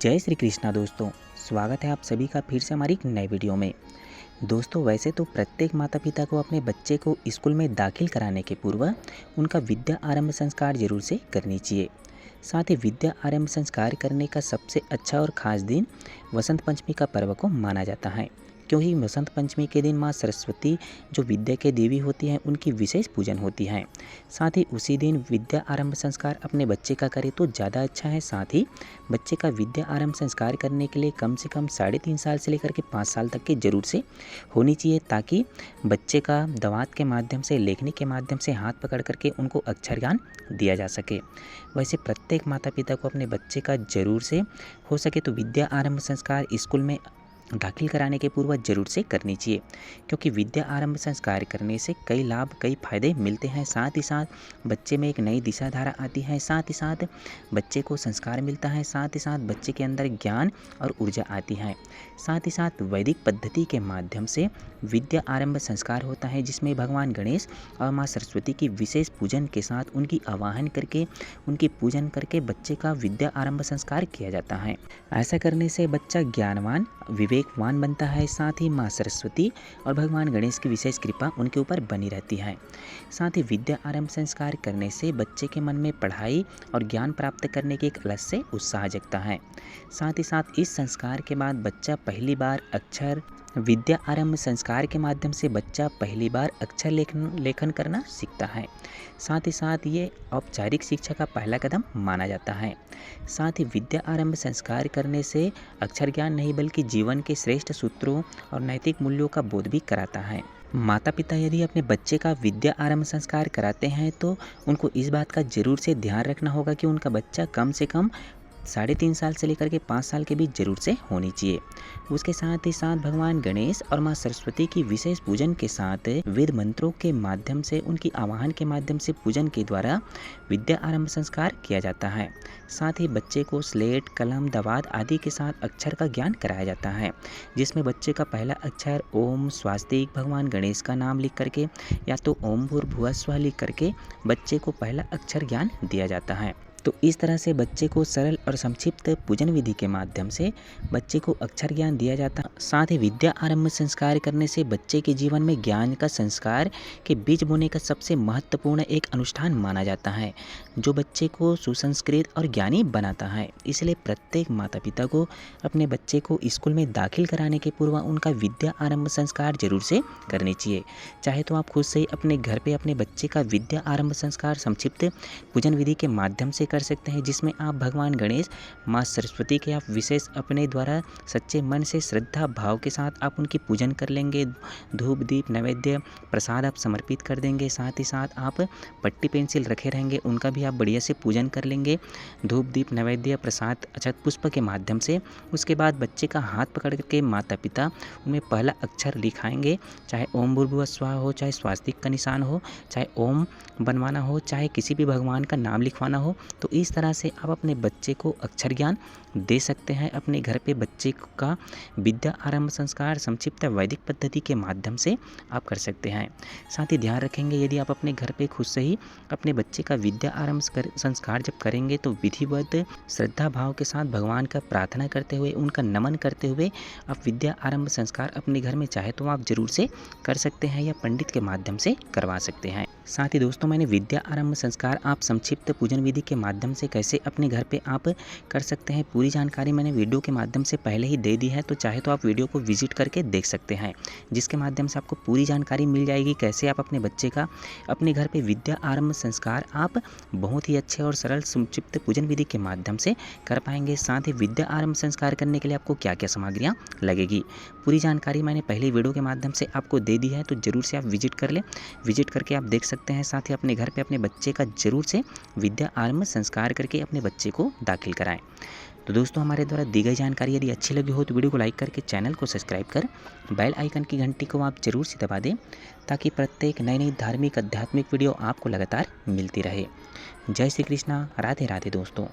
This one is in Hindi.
जय श्री कृष्णा दोस्तों। स्वागत है आप सभी का फिर से हमारी एक नए वीडियो में। दोस्तों, वैसे तो प्रत्येक माता पिता को अपने बच्चे को स्कूल में दाखिल कराने के पूर्व उनका विद्या आरंभ संस्कार जरूर से करनी चाहिए। साथ ही विद्या आरंभ संस्कार करने का सबसे अच्छा और ख़ास दिन वसंत पंचमी का पर्व को माना जाता है, क्योंकि वसंत पंचमी के दिन माँ सरस्वती जो विद्या के देवी होती हैं उनकी विशेष पूजन होती है। साथ ही उसी दिन विद्या आरंभ संस्कार अपने बच्चे का करे तो ज़्यादा अच्छा है। साथ ही बच्चे का विद्या आरंभ संस्कार करने के लिए कम से कम 3.5 साल से लेकर के 5 साल तक की ज़रूर से होनी चाहिए, ताकि बच्चे का दवात के माध्यम से, लेखनी के माध्यम से हाथ पकड़ करके उनको अक्षर ज्ञान दिया जा सके। वैसे प्रत्येक माता पिता को अपने बच्चे का ज़रूर से हो सके तो विद्या आरंभ संस्कार स्कूल में दाखिल कराने के पूर्व जरूर से करनी चाहिए, क्योंकि विद्या आरंभ संस्कार करने से कई लाभ, कई फायदे मिलते हैं। साथ ही साथ बच्चे में एक नई दिशा धारा आती है, साथ ही साथ बच्चे को संस्कार मिलता है, साथ ही साथ बच्चे के अंदर ज्ञान और ऊर्जा आती है। साथ ही साथ वैदिक पद्धति के माध्यम से विद्या आरंभ संस्कार होता है, जिसमें भगवान गणेश और माँ सरस्वती की विशेष पूजन के साथ उनकी आवाहन करके, उनकी पूजन करके बच्चे का विद्या आरंभ संस्कार किया जाता है। ऐसा करने से बच्चा ज्ञानवान, विवेकवान बनता है। साथ ही माँ सरस्वती और भगवान गणेश की विशेष कृपा उनके ऊपर बनी रहती है। साथ ही विद्या आरंभ संस्कार करने से बच्चे के मन में पढ़ाई और ज्ञान प्राप्त करने की एक अलग से उत्साह जगता है। साथ ही साथ इस संस्कार के बाद बच्चा पहली बार अक्षर, विद्या आरंभ संस्कार के माध्यम से बच्चा पहली बार अक्षर लेखन करना सीखता है। साथ ही साथ ये औपचारिक शिक्षा का पहला कदम माना जाता है। साथ ही विद्या आरंभ संस्कार करने से अक्षर ज्ञान नहीं बल्कि जीवन के श्रेष्ठ सूत्रों और नैतिक मूल्यों का बोध भी कराता है। माता पिता यदि अपने बच्चे का विद्या आरंभ संस्कार कराते हैं तो उनको इस बात का जरूर से ध्यान रखना होगा कि उनका बच्चा कम से कम 3.5 साल से लेकर के 5 साल के बीच जरूर से होनी चाहिए। उसके साथ ही साथ भगवान गणेश और माँ सरस्वती की विशेष पूजन के साथ वेद मंत्रों के माध्यम से, उनकी आवाहन के माध्यम से पूजन के द्वारा विद्या आरंभ संस्कार किया जाता है। साथ ही बच्चे को स्लेट, कलम, दवात आदि के साथ अक्षर का ज्ञान कराया जाता है, जिसमें बच्चे का पहला अक्षर ओम, स्वास्तिक, भगवान गणेश का नाम लिख करके या तो ओम भूर्भुवः स्वः लिख करके बच्चे को पहला अक्षर ज्ञान दिया जाता है। तो इस तरह से बच्चे को सरल और संक्षिप्त पूजन विधि के माध्यम से बच्चे को अक्षर ज्ञान दिया जाता है। साथ ही विद्या आरंभ संस्कार करने से बच्चे के जीवन में ज्ञान का संस्कार के बीज बोने का सबसे महत्वपूर्ण एक अनुष्ठान माना जाता है, जो बच्चे को सुसंस्कृत और ज्ञानी बनाता है। इसलिए प्रत्येक माता पिता को अपने बच्चे को स्कूल में दाखिल कराने के पूर्व उनका विद्या आरंभ संस्कार जरूर से करनी चाहिए। चाहे तो आप खुद से ही अपने घर पे अपने बच्चे का विद्या आरंभ संस्कार संक्षिप्त पूजन विधि के माध्यम से कर सकते हैं, जिसमें आप भगवान गणेश, माँ सरस्वती के आप विशेष अपने द्वारा सच्चे मन से श्रद्धा भाव के साथ आप उनकी पूजन कर लेंगे। धूप, दीप, नैवेद्य, प्रसाद आप समर्पित कर देंगे। साथ ही साथ आप पट्टी पेंसिल रखे रहेंगे, उनका भी आप बढ़िया से पूजन कर लेंगे धूप, दीप, नैवेद्य, प्रसाद, अक्षत पुष्प के माध्यम से। उसके बाद बच्चे का हाथ पकड़ के माता पिता उनमें पहला अक्षर लिखाएंगे, चाहे ओम भूर्भुवः स्वः हो, चाहे स्वास्तिक का निशान हो, चाहे ओम बनवाना हो, चाहे किसी भी भगवान का नाम लिखवाना हो। तो इस तरह से आप अपने बच्चे को अक्षर ज्ञान दे सकते हैं। अपने घर पे बच्चे का विद्या आरंभ संस्कार संक्षिप्त वैदिक पद्धति के माध्यम से आप कर सकते हैं। साथ ही ध्यान रखेंगे, यदि आप अपने घर पे खुद से ही अपने बच्चे का विद्या आरंभ संस्कार जब करेंगे तो विधिवत श्रद्धा भाव के साथ भगवान का प्रार्थना करते हुए, उनका नमन करते हुए आप विद्या आरंभ संस्कार अपने घर में चाहे तो आप जरूर से कर सकते हैं या पंडित के माध्यम से करवा सकते हैं। साथ ही दोस्तों, मैंने विद्या आरंभ संस्कार आप संक्षिप्त पूजन विधि के माध्यम से कैसे अपने घर पे आप कर सकते हैं, पूरी जानकारी मैंने वीडियो के माध्यम से पहले ही दे दी है। तो चाहे तो आप वीडियो को विजिट करके देख सकते हैं, जिसके माध्यम से आपको पूरी जानकारी मिल जाएगी कैसे आप अपने बच्चे का अपने घर पे विद्या आरंभ संस्कार आप बहुत ही अच्छे और सरल संक्षिप्त पूजन विधि के माध्यम से कर पाएंगे। साथ ही विद्या आरंभ संस्कार करने के लिए आपको क्या क्या सामग्रियाँ लगेगी, पूरी जानकारी मैंने पहले वीडियो के माध्यम से आपको दे दी है। तो जरूर से आप विजिट कर लें, विजिट करके आप देख सकते हैं। साथ ही अपने घर पे अपने बच्चे का जरूर से विद्या आरंभ संस्कार करके अपने बच्चे को दाखिल कराएं। तो दोस्तों, हमारे द्वारा दी गई जानकारी यदि अच्छी लगी हो तो वीडियो को लाइक करके चैनल को सब्सक्राइब कर बेल आइकन की घंटी को आप जरूर से दबा दें, ताकि प्रत्येक नई नई धार्मिक आध्यात्मिक वीडियो आपको लगातार मिलती रहे। जय श्री कृष्णा, राधे राधे दोस्तों।